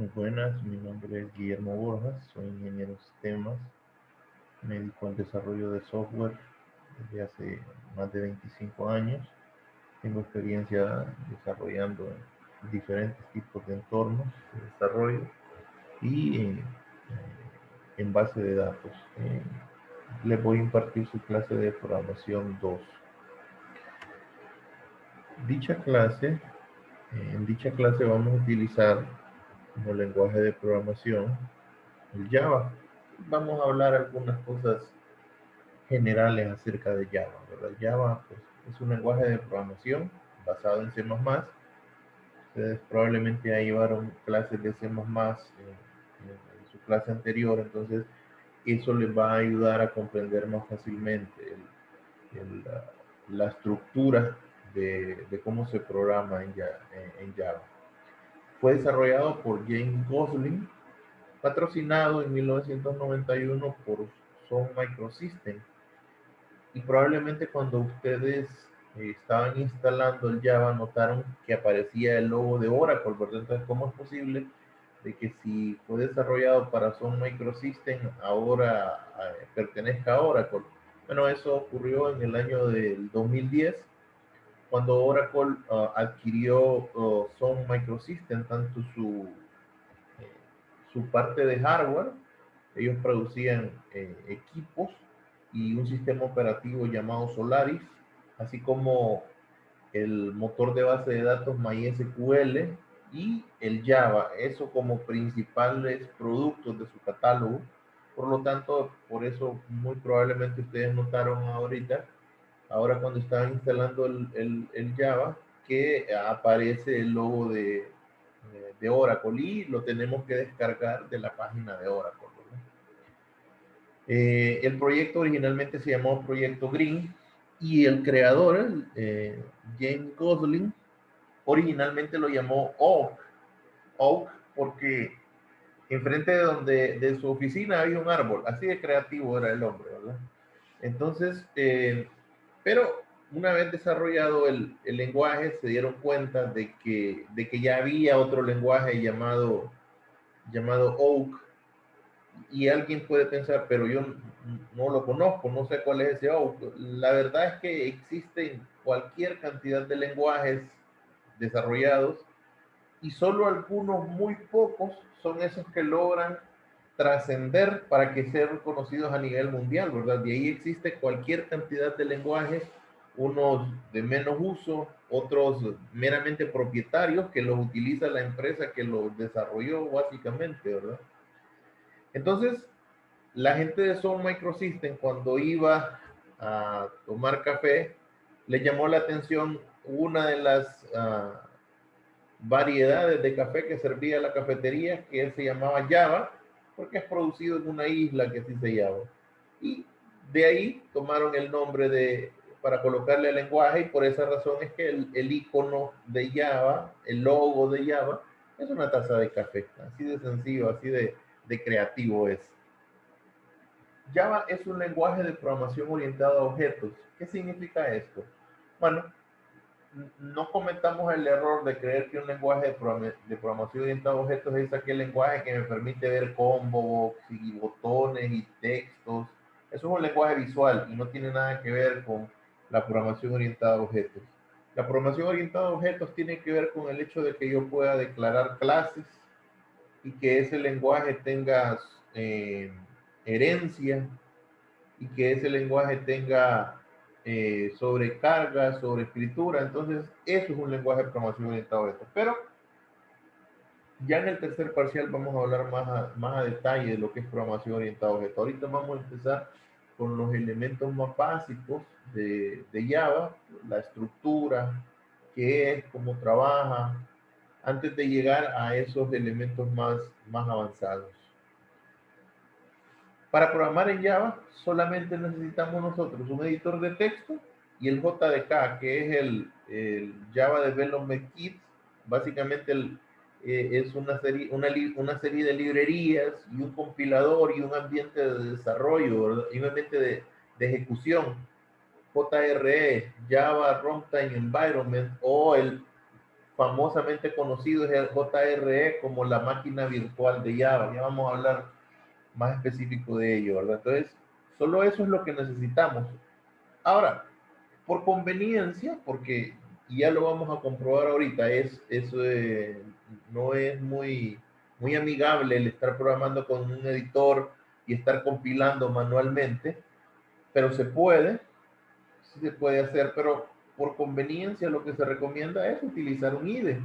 Muy buenas, mi nombre es Guillermo Borjas, soy ingeniero de sistemas, me dedico al desarrollo de software desde hace más de 25 años. Tengo experiencia desarrollando diferentes tipos de entornos de desarrollo y en base de datos. Les voy a impartir su clase de programación 2. Dicha clase, en dicha clase vamos a utilizar como lenguaje de programación el Java. Vamos a hablar algunas cosas generales acerca de Java, ¿verdad? Java pues, es un lenguaje de programación basado en C++. Ustedes probablemente ya llevaron clases de C++ en su clase anterior, entonces eso les va a ayudar a comprender más fácilmente la estructura de cómo se programa en Java. Fue desarrollado por James Gosling, patrocinado en 1991 por Sun Microsystems. Y probablemente cuando ustedes estaban instalando el Java notaron que aparecía el logo de Oracle, ¿verdad? Entonces, ¿cómo es posible de que si fue desarrollado para Sun Microsystems ahora pertenezca a Oracle? Bueno, eso ocurrió en el año del 2010 cuando Oracle adquirió Sun Microsystems, tanto su parte de hardware. Ellos producían equipos y un sistema operativo llamado Solaris, así como el motor de base de datos MySQL y el Java, eso como principales productos de su catálogo. Por lo tanto, por eso muy probablemente ustedes notaron ahora cuando estaban instalando el Java, que aparece el logo de Oracle y lo tenemos que descargar de la página de Oracle, ¿verdad? El proyecto originalmente se llamó Proyecto Green y el creador, James Gosling, originalmente lo llamó Oak. Oak porque enfrente de su oficina había un árbol, así de creativo era el hombre, ¿verdad? Entonces, pero una vez desarrollado el lenguaje, se dieron cuenta de que ya había otro lenguaje llamado Oak, y alguien puede pensar, pero yo no lo conozco, no sé cuál es ese Oak. La verdad es que existen cualquier cantidad de lenguajes desarrollados y solo algunos muy pocos son esos que logran trascender para que sean reconocidos a nivel mundial, ¿verdad? De ahí existe cualquier cantidad de lenguajes, unos de menos uso, otros meramente propietarios que los utiliza la empresa que los desarrolló básicamente, ¿verdad? Entonces, la gente de Sun Microsystems cuando iba a tomar café, le llamó la atención una de las variedades de café que servía la cafetería, que se llamaba Java, porque es producido en una isla que así se llama. Y de ahí tomaron el nombre para colocarle al lenguaje, y por esa razón es que el icono de Java, el logo de Java, es una taza de café. Así de sencillo, así de creativo es. Java es un lenguaje de programación orientado a objetos. ¿Qué significa esto? Bueno, no cometamos el error de creer que un lenguaje de programación orientada a objetos es aquel lenguaje que me permite ver combos y botones y textos. Eso es un lenguaje visual y no tiene nada que ver con la programación orientada a objetos. La programación orientada a objetos tiene que ver con el hecho de que yo pueda declarar clases y que ese lenguaje tenga herencia y que ese lenguaje tenga sobrecarga, sobreescritura. Entonces, eso es un lenguaje de programación orientado a objetos. Pero ya en el tercer parcial vamos a hablar más a detalle de lo que es programación orientada a objetos. Ahorita vamos a empezar con los elementos más básicos de Java, la estructura, qué es, cómo trabaja, antes de llegar a esos elementos más avanzados. Para programar en Java solamente necesitamos nosotros un editor de texto y el JDK, que es el Java Development Kit. Básicamente es una serie de librerías y un compilador y un ambiente de desarrollo, ¿verdad? Y un ambiente de ejecución. JRE, Java Runtime Environment, o famosamente conocido es el JRE como la máquina virtual de Java. Ya vamos a hablar más específico de ello, ¿verdad? Entonces, solo eso es lo que necesitamos. Ahora, por conveniencia, porque ya lo vamos a comprobar ahorita, no es muy amigable el estar programando con un editor y estar compilando manualmente, pero sí se puede hacer, pero por conveniencia lo que se recomienda es utilizar un IDE.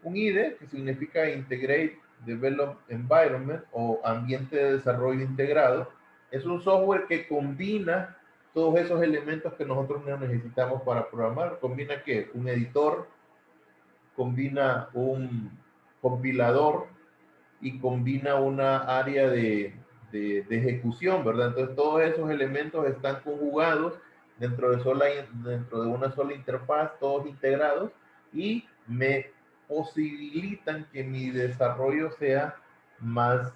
Un IDE, que significa Integrate Develop Environment o ambiente de desarrollo integrado, es un software que combina todos esos elementos que nosotros necesitamos para programar. Combina ¿qué? Un editor, combina un compilador y combina una área de ejecución, ¿verdad? Entonces todos esos elementos están conjugados dentro de una sola interfaz, todos integrados, y me posibilitan que mi desarrollo sea más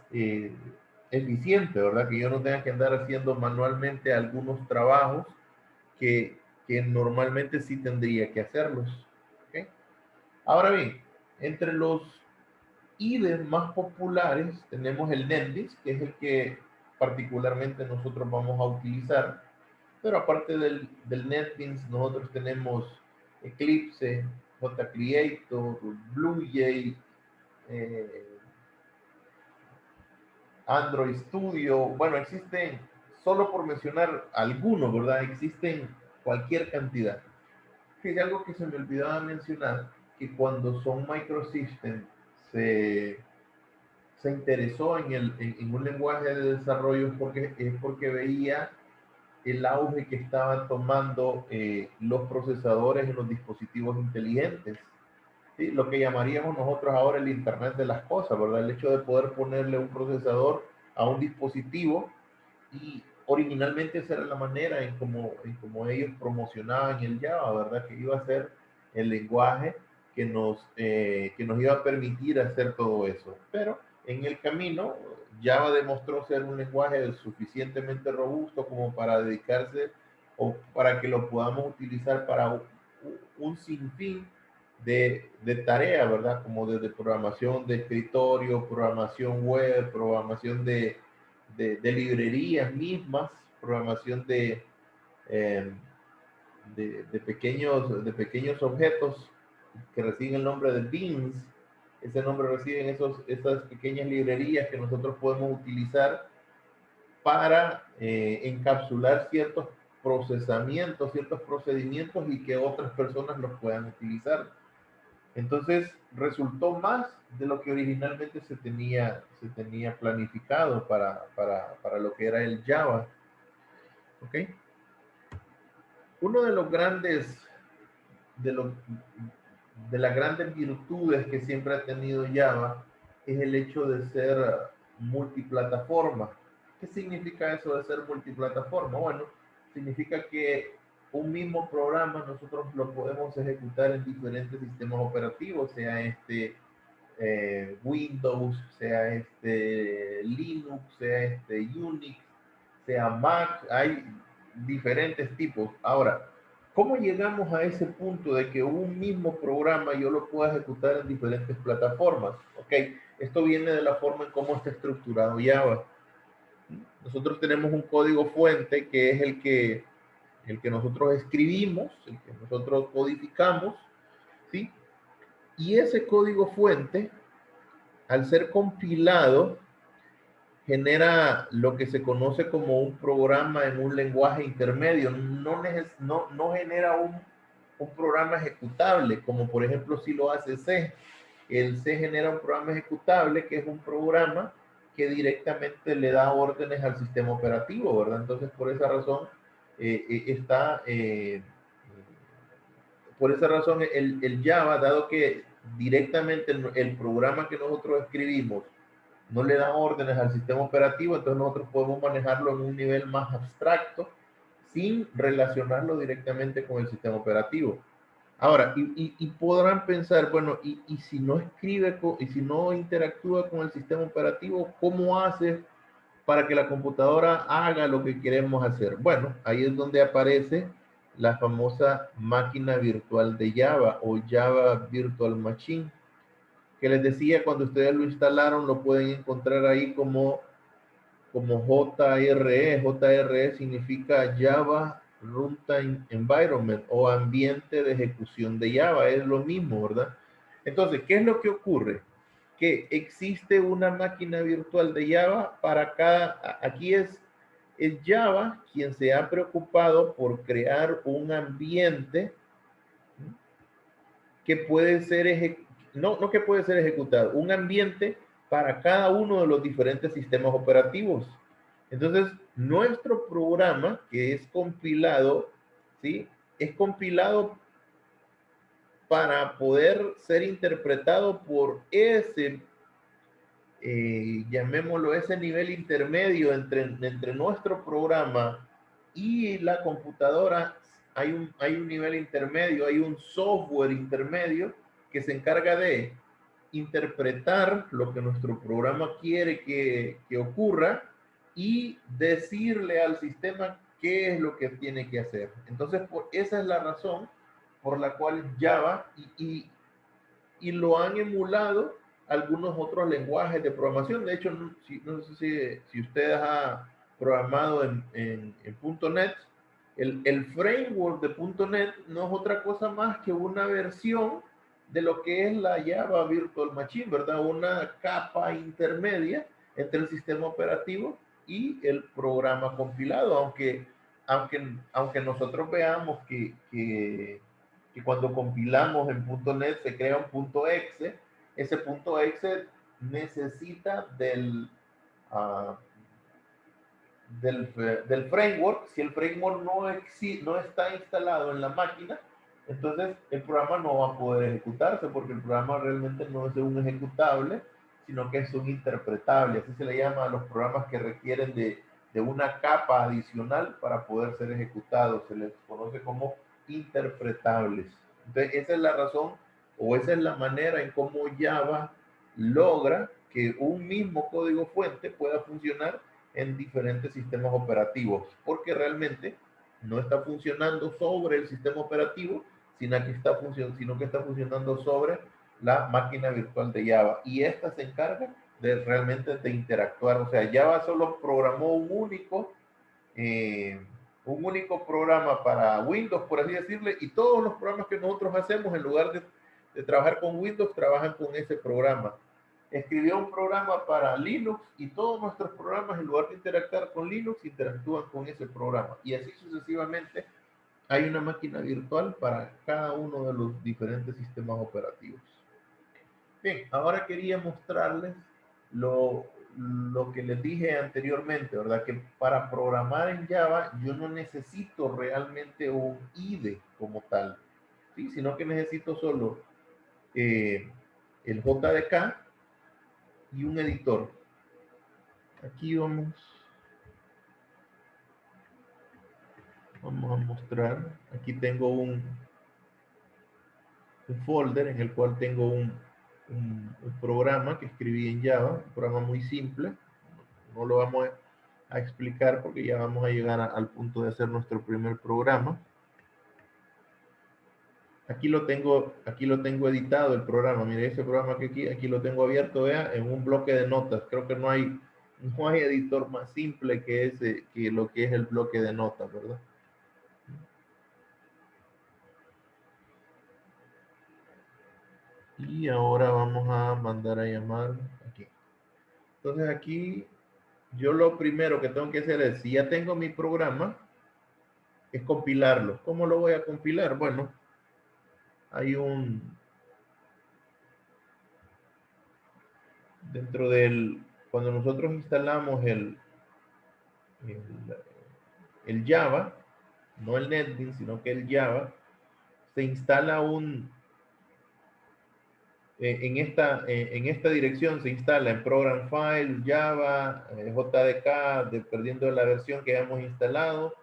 eficiente, ¿verdad? Que yo no tenga que andar haciendo manualmente algunos trabajos que, que normalmente sí tendría que hacerlos. ¿Okay? Ahora bien, entre los IDEs más populares tenemos el NetBeans, que es el que particularmente nosotros vamos a utilizar, pero aparte del NetBeans nosotros tenemos Eclipse, JCreator, BlueJ, eh, Android Studio. Bueno, existen, solo por mencionar algunos, ¿verdad? Existen cualquier cantidad. Que hay algo que se me olvidaba mencionar, que cuando Sun Microsystems se interesó en un lenguaje de desarrollo es porque veía el auge que estaban tomando los procesadores en los dispositivos inteligentes. ¿Sí? Lo que llamaríamos nosotros ahora el Internet de las cosas, ¿verdad? El hecho de poder ponerle un procesador a un dispositivo, y originalmente esa era la manera en como ellos promocionaban el Java, ¿verdad? Que iba a ser el lenguaje que nos iba a permitir hacer todo eso. Pero en el camino, Java demostró ser un lenguaje suficientemente robusto como para dedicarse o para que lo podamos utilizar para un sinfín de tareas, ¿verdad? Como desde programación de escritorio, programación web, programación de librerías mismas, programación eh, de pequeños objetos que reciben el nombre de beans. Ese nombre reciben esas pequeñas librerías que nosotros podemos utilizar para encapsular ciertos procesamientos, ciertos procedimientos y que otras personas los puedan utilizar. Entonces resultó más de lo que originalmente se tenía planificado para lo que era el Java. ¿Ok? Uno de los grandes, de, los, de las grandes virtudes que siempre ha tenido Java es el hecho de ser multiplataforma. ¿Qué significa eso de ser multiplataforma? Bueno, significa que un mismo programa nosotros lo podemos ejecutar en diferentes sistemas operativos, sea Windows, sea Linux, sea Unix, sea Mac. Hay diferentes tipos. Ahora, ¿cómo llegamos a ese punto de que un mismo programa yo lo pueda ejecutar en diferentes plataformas? Ok, esto viene de la forma en cómo está estructurado Java. Nosotros tenemos un código fuente que es el que nosotros escribimos, el que nosotros codificamos, ¿sí? Y ese código fuente, al ser compilado, genera lo que se conoce como un programa en un lenguaje intermedio. No genera un programa ejecutable, como por ejemplo si lo hace C. El C genera un programa ejecutable que es un programa que directamente le da órdenes al sistema operativo, ¿verdad? Entonces, por esa razón el Java, dado que directamente el programa que nosotros escribimos no le dan órdenes al sistema operativo, entonces nosotros podemos manejarlo en un nivel más abstracto sin relacionarlo directamente con el sistema operativo. Ahora, y podrán pensar, bueno, y si no y si no interactúa con el sistema operativo, ¿cómo hace para que la computadora haga lo que queremos hacer? Bueno, ahí es donde aparece la famosa máquina virtual de Java o Java Virtual Machine, que les decía, cuando ustedes lo instalaron, lo pueden encontrar ahí como JRE. JRE significa Java Runtime Environment o ambiente de ejecución de Java. Es lo mismo, ¿verdad? Entonces, ¿qué es lo que ocurre? Que existe una máquina virtual de Java para cada... Aquí es Java quien se ha preocupado por crear un ambiente que puede ser, no que puede ser ejecutado, un ambiente para cada uno de los diferentes sistemas operativos. Entonces, nuestro programa que es compilado, ¿sí? Es compilado para poder ser interpretado por ese, llamémoslo, ese nivel intermedio entre nuestro programa y la computadora. Hay un nivel intermedio, hay un software intermedio que se encarga de interpretar lo que nuestro programa quiere que ocurra y decirle al sistema qué es lo que tiene que hacer. Entonces, esa es la razón por la cual Java y lo han emulado algunos otros lenguajes de programación. De hecho, no sé si ustedes han programado en .NET, el framework de .NET no es otra cosa más que una versión de lo que es la Java Virtual Machine, ¿verdad? Una capa intermedia entre el sistema operativo y el programa compilado, aunque nosotros veamos que cuando compilamos en .NET se crea un .exe, ese .exe necesita del framework. Si el framework no está instalado en la máquina, entonces el programa no va a poder ejecutarse, porque el programa realmente no es un ejecutable, sino que es un interpretable. Así se le llama a los programas que requieren de una capa adicional para poder ser ejecutados. Se les conoce como interpretables. Entonces, esa es la razón o esa es la manera en cómo Java logra que un mismo código fuente pueda funcionar en diferentes sistemas operativos, porque realmente no está funcionando sobre el sistema operativo, sino que está funcionando sobre la máquina virtual de Java. Y esta se encarga de realmente de interactuar. O sea, Java solo programó un único programa para Windows, por así decirle, y todos los programas que nosotros hacemos, en lugar de trabajar con Windows, trabajan con ese programa. Escribió un programa para Linux y todos nuestros programas, en lugar de interactuar con Linux, interactúan con ese programa. Y así sucesivamente hay una máquina virtual para cada uno de los diferentes sistemas operativos. Bien, ahora quería mostrarles lo que les dije anteriormente, ¿verdad? Que para programar en Java yo no necesito realmente un IDE como tal, ¿sí? Sino que necesito solo el JDK y un editor. Aquí vamos a mostrar. Aquí tengo un folder en el cual tengo un programa que escribí en Java, un programa muy simple. No lo vamos a explicar porque ya vamos a llegar al punto de hacer nuestro primer programa. Aquí lo tengo editado el programa. Mire, ese programa que aquí lo tengo abierto, vea, en un bloque de notas. Creo que no hay editor más simple que ese, que lo que es el bloque de notas, ¿verdad? Y ahora vamos a mandar a llamar aquí. Entonces aquí yo lo primero que tengo que hacer es, si ya tengo mi programa, es compilarlo. ¿Cómo lo voy a compilar? Bueno, hay dentro cuando nosotros instalamos el, el Java, no el NetBeans, sino que el Java, se instala en esta dirección se instala en Program File, Java, JDK, dependiendo de la versión que hayamos instalado.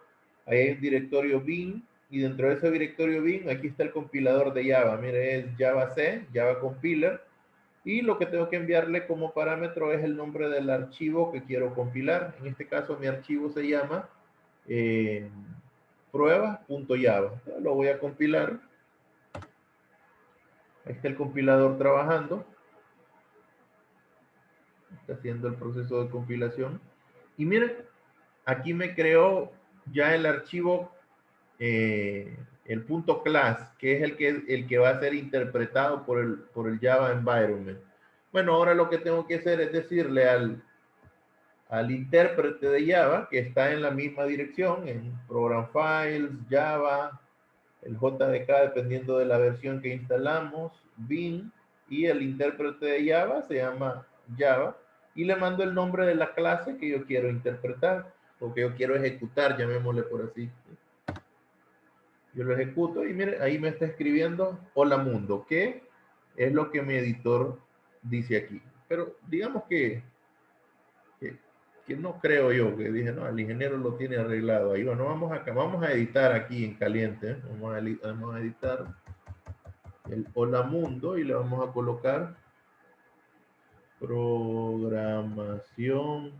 Ahí hay un directorio bin, y dentro de ese directorio bin, aquí está el compilador de Java. Mire, es Java C, Java Compiler. Y lo que tengo que enviarle como parámetro es el nombre del archivo que quiero compilar. En este caso, mi archivo se llama pruebas.java. Lo voy a compilar. Ahí está el compilador trabajando. Está haciendo el proceso de compilación. Y miren, aquí me creó ya el archivo, el punto .class, que es el que va a ser interpretado por el Java Environment. Bueno, ahora lo que tengo que hacer es decirle al intérprete de Java, que está en la misma dirección, en Program Files, Java, el JDK, dependiendo de la versión que instalamos, bin, y el intérprete de Java se llama Java, y le mando el nombre de la clase que yo quiero interpretar, o que yo quiero ejecutar, llamémosle por así. Yo lo ejecuto y mire, ahí me está escribiendo hola mundo, que es lo que mi editor dice aquí. Pero digamos que, que no creo yo, que dije, no, el ingeniero lo tiene arreglado. Ahí bueno, vamos a editar aquí en caliente, ¿eh? Vamos a editar el hola mundo y le vamos a colocar programación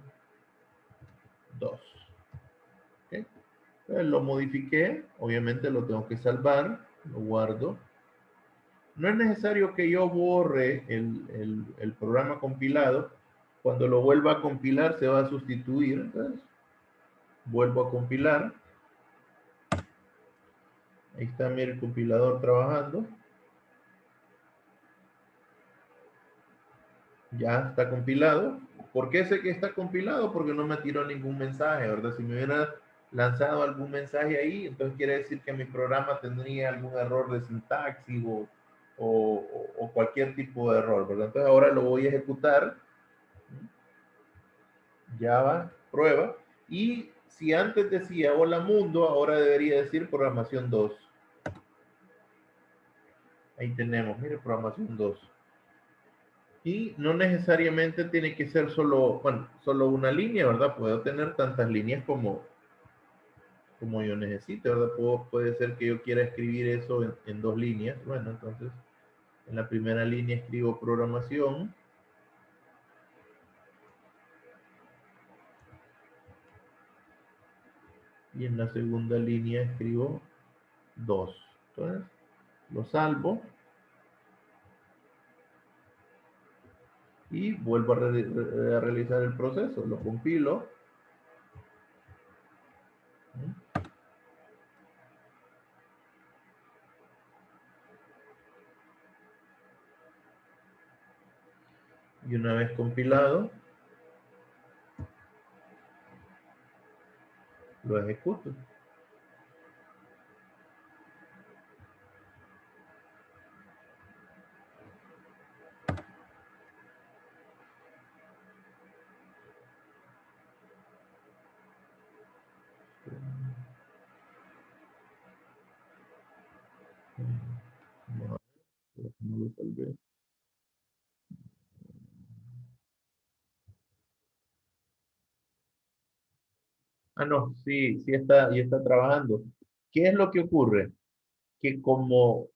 2. ¿Okay? Entonces lo modifiqué, obviamente lo tengo que salvar, lo guardo. No es necesario que yo borre el programa compilado. Cuando lo vuelva a compilar se va a sustituir. Entonces, vuelvo a compilar. Ahí está mi compilador trabajando. Ya está compilado. ¿Por qué sé que está compilado? Porque no me tiró ningún mensaje, ¿verdad? Si me hubiera lanzado algún mensaje ahí, entonces quiere decir que mi programa tendría algún error de sintaxis o cualquier tipo de error, ¿verdad? Entonces ahora lo voy a ejecutar. Java, prueba. Y si antes decía hola mundo, ahora debería decir programación 2. Ahí tenemos, mire, programación 2. Y no necesariamente tiene que ser solo, bueno, solo una línea, ¿verdad? Puedo tener tantas líneas como yo necesite, ¿verdad? Puede ser que yo quiera escribir eso en dos líneas. Bueno, entonces en la primera línea escribo programación. Y en la segunda línea escribo 2. Entonces lo salvo. Y vuelvo a realizar el proceso. Lo compilo. Y una vez compilado, lo ejecuto. No lo salvé. Ah, no, sí, sí está, y está trabajando. ¿Qué es lo que ocurre? Que como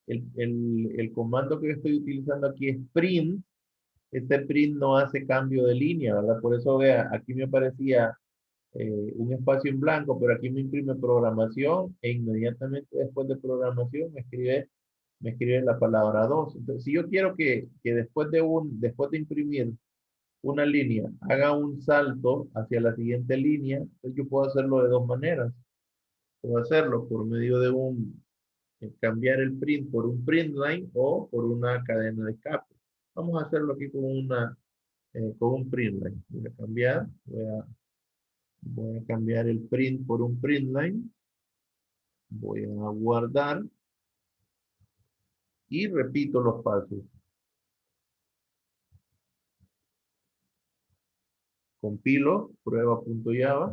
el comando que yo estoy utilizando aquí es print, este print no hace cambio de línea, ¿verdad? Por eso vea, aquí me aparecía un espacio en blanco, pero aquí me imprime programación e inmediatamente después de programación me escribe la palabra 2. Entonces, si yo quiero que después de imprimir una línea haga un salto hacia la siguiente línea, entonces yo puedo hacerlo de dos maneras. Puedo hacerlo por medio de cambiar el print por un print line o por una cadena de escape. Vamos a hacerlo aquí con un print line. Voy a cambiar el print por un print line. Voy a guardar y repito los pasos. Compilo, prueba.java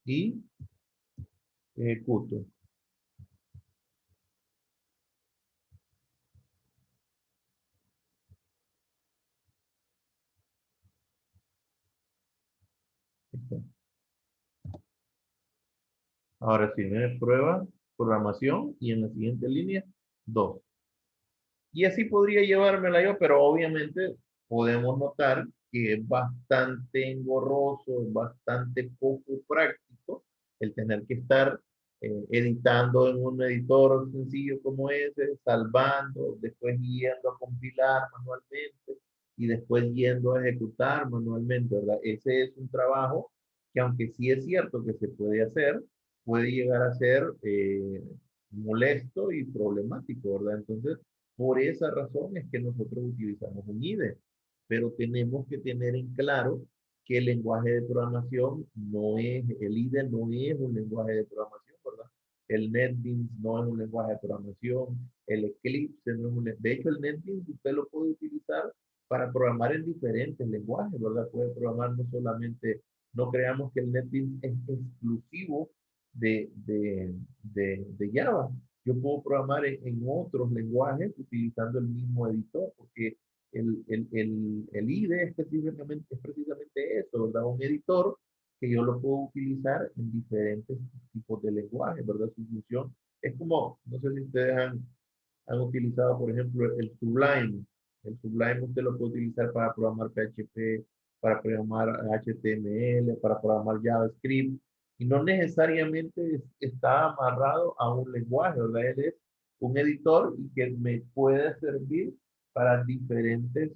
y ejecuto. Ahora sí, viene prueba, programación y en la siguiente línea, 2. Y así podría llevármela yo, pero obviamente podemos notar que es bastante engorroso, es bastante poco práctico el tener que estar editando en un editor sencillo como ese, salvando, después yendo a compilar manualmente y después yendo a ejecutar manualmente, ¿verdad? Ese es un trabajo que aunque sí es cierto que se puede hacer, puede llegar a ser molesto y problemático, ¿verdad? Entonces, por esa razón es que nosotros utilizamos un IDE, pero tenemos que tener en claro que el lenguaje de programación no es, el IDE no es un lenguaje de programación, ¿verdad? El NetBeans no es un lenguaje de programación, el Eclipse no es un, de hecho el NetBeans usted lo puede utilizar para programar en diferentes lenguajes, ¿verdad? Puede programar no solamente, no creamos que el NetBeans es exclusivo de Java. Yo puedo programar en otros lenguajes utilizando el mismo editor, porque el IDE específicamente, es precisamente eso, ¿verdad? Un editor que yo lo puedo utilizar en diferentes tipos de lenguajes, ¿verdad? Su función es como, no sé si ustedes han utilizado, por ejemplo, el Sublime. El Sublime usted lo puede utilizar para programar PHP, para programar HTML, para programar JavaScript, y no necesariamente está amarrado a un lenguaje, ¿verdad? Él es un editor y que me puede servir para diferentes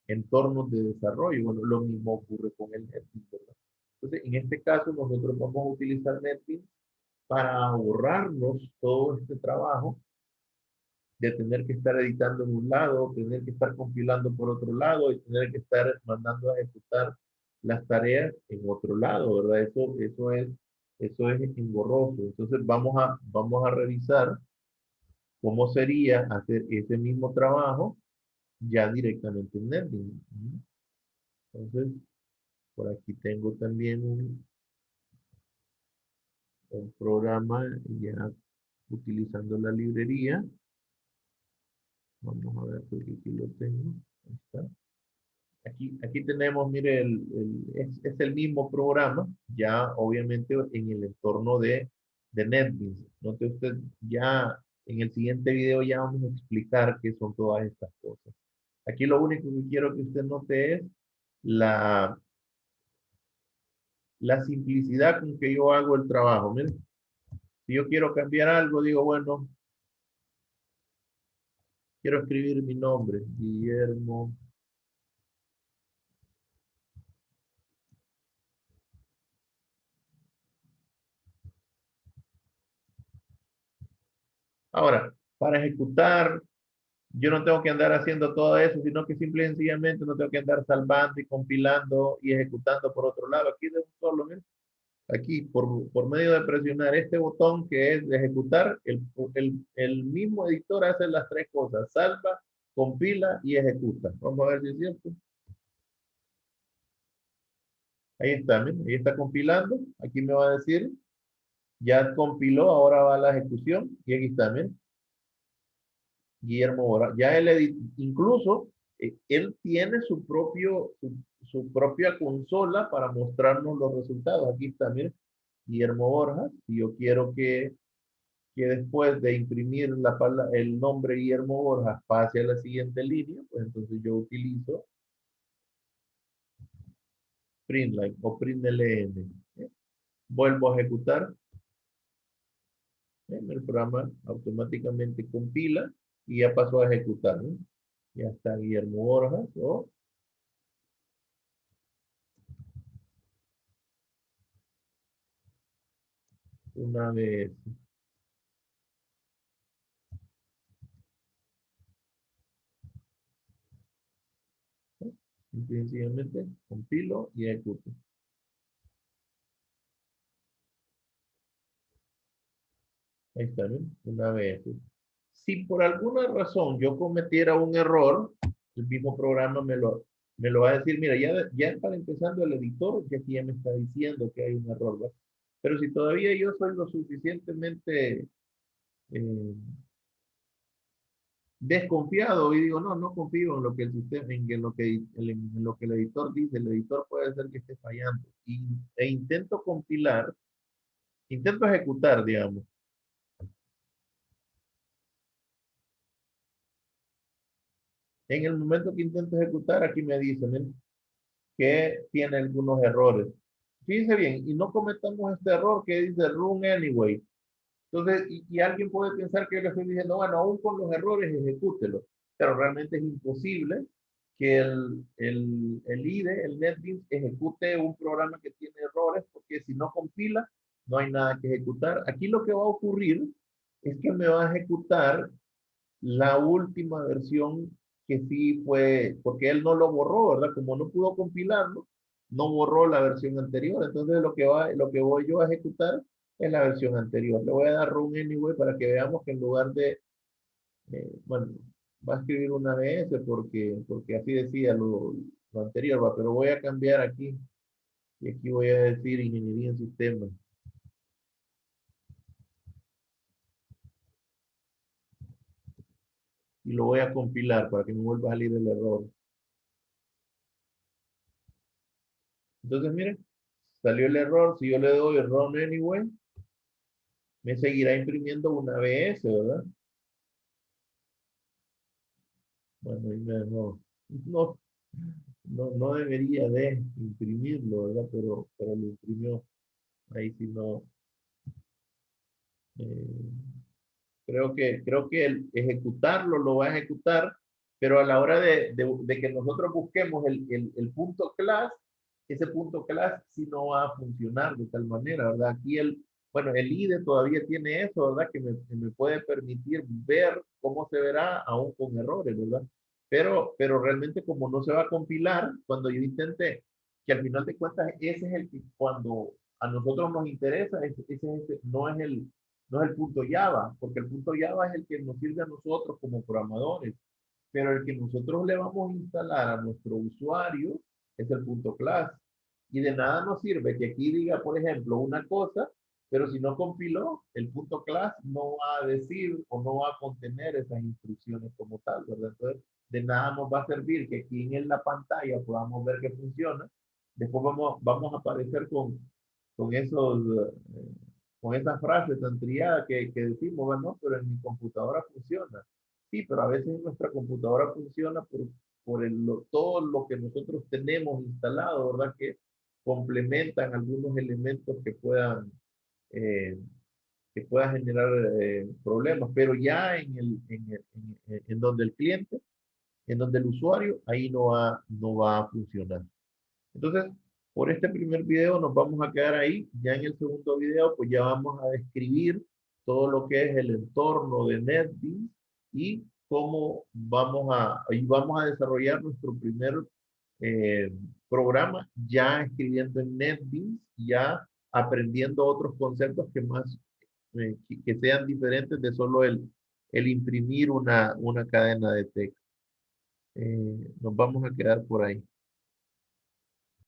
entornos de desarrollo. Bueno, lo mismo ocurre con el NetBeans, ¿verdad? Entonces, en este caso, nosotros vamos a utilizar NetBeans para ahorrarnos todo este trabajo de tener que estar editando en un lado, tener que estar compilando por otro lado y tener que estar mandando a ejecutar las tareas en otro lado, ¿verdad? Eso es engorroso. Entonces vamos a revisar cómo sería hacer ese mismo trabajo ya directamente en NetBeans. Entonces, por aquí tengo también un programa ya utilizando la librería. Vamos a ver, porque aquí lo tengo. Ahí está. Aquí tenemos, mire, es el mismo programa, ya obviamente en el entorno de NetBeans. Note usted, ya en el siguiente video ya vamos a explicar qué son todas estas cosas. Aquí lo único que quiero que usted note es la, la simplicidad con que yo hago el trabajo. Mire, si yo quiero cambiar algo, digo, bueno, quiero escribir mi nombre, Guillermo. Ahora, para ejecutar, yo no tengo que andar haciendo todo eso, sino que simple y sencillamente no tengo que andar salvando y compilando y ejecutando por otro lado. Aquí de un solo, mira. Aquí, por medio de presionar este botón que es de ejecutar, el mismo editor hace las tres cosas: salva, compila y ejecuta. Vamos a ver si es cierto. Ahí está, mira, ahí está compilando. Aquí me va a decir, ya compiló, ahora va a la ejecución. Y aquí está, mira. Guillermo Bora. Ya incluso él tiene su propia consola para mostrarnos los resultados. Aquí está, miren, Guillermo Borjas. Si yo quiero que después de imprimir el nombre Guillermo Borjas pase a la siguiente línea, pues entonces yo utilizo Printline o PrintLN. ¿Eh? Vuelvo a ejecutar. El programa automáticamente compila y ya pasó a ejecutar. ¿No? Ya está Guillermo Borjas o una vez. Simple y sencillamente compilo y ejecuto. Ahí está, ¿no? Una vez. Si por alguna razón yo cometiera un error, el mismo programa me lo va a decir, mira, ya para empezando el editor, ya aquí ya me está diciendo que hay un error, ¿verdad? Pero si todavía yo soy lo suficientemente eh, desconfiado y digo, no, no confío en lo que el sistema, en lo que el editor dice, el editor puede ser que esté fallando. E intento compilar, intento ejecutar, digamos. En el momento que intento ejecutar, aquí me dicen que tiene algunos errores. Fíjense bien, y no cometamos este error que dice run anyway. Entonces, y alguien puede pensar que yo le estoy diciendo, bueno, aún con los errores, ejecútelo. Pero realmente es imposible que el IDE, el NetBeans, ejecute un programa que tiene errores, porque si no compila, no hay nada que ejecutar. Aquí lo que va a ocurrir es que me va a ejecutar la última versión que sí fue, porque él no lo borró, ¿verdad? Como no pudo compilarlo, no borró la versión anterior. Entonces lo que voy yo a ejecutar es la versión anterior. Le voy a dar run anyway para que veamos que en lugar de, bueno, va a escribir una vez porque así decía lo anterior, ¿va? Pero voy a cambiar aquí y aquí voy a decir ingeniería en sistemas y lo voy a compilar para que me vuelva a salir el error. Entonces, miren, salió el error. Si yo le doy run anyway, me seguirá imprimiendo una ABS, ¿verdad? Bueno, no, no debería de imprimirlo, ¿verdad? Pero lo imprimió. Ahí sí no. eh, creo que el ejecutarlo lo va a ejecutar, pero a la hora de que nosotros busquemos el punto class, ese punto class sí no va a funcionar de tal manera, ¿verdad? Aquí bueno, el IDE todavía tiene eso, ¿verdad? Que me puede permitir ver cómo se verá aún con errores, ¿verdad? Pero realmente como no se va a compilar, cuando yo intente, que al final de cuentas ese es el que cuando a nosotros nos interesa, no es el punto Java, porque el punto Java es el que nos sirve a nosotros como programadores, pero el que nosotros le vamos a instalar a nuestro usuario es el punto class. Y de nada nos sirve que aquí diga, por ejemplo, una cosa, pero si no compiló, el punto class no va a decir o no va a contener esas instrucciones como tal, ¿verdad? Entonces, de nada nos va a servir que aquí en la pantalla podamos ver que funciona. Después vamos a aparecer con esos con esas frases tan trilladas que decimos, bueno, pero en mi computadora funciona. Sí, pero a veces en nuestra computadora funciona todo lo que nosotros tenemos instalado, ¿verdad? Que complementan algunos elementos eh, que puedan generar problemas, pero ya en donde el cliente, en donde el usuario, ahí no va a funcionar. Entonces, por este primer video nos vamos a quedar ahí. Ya en el segundo video, pues ya vamos a describir todo lo que es el entorno de NetBeans y y vamos a desarrollar nuestro primer eh, programa ya escribiendo en NetBeans, ya aprendiendo otros conceptos que sean diferentes de solo el imprimir una cadena de texto. Nos vamos a quedar por ahí.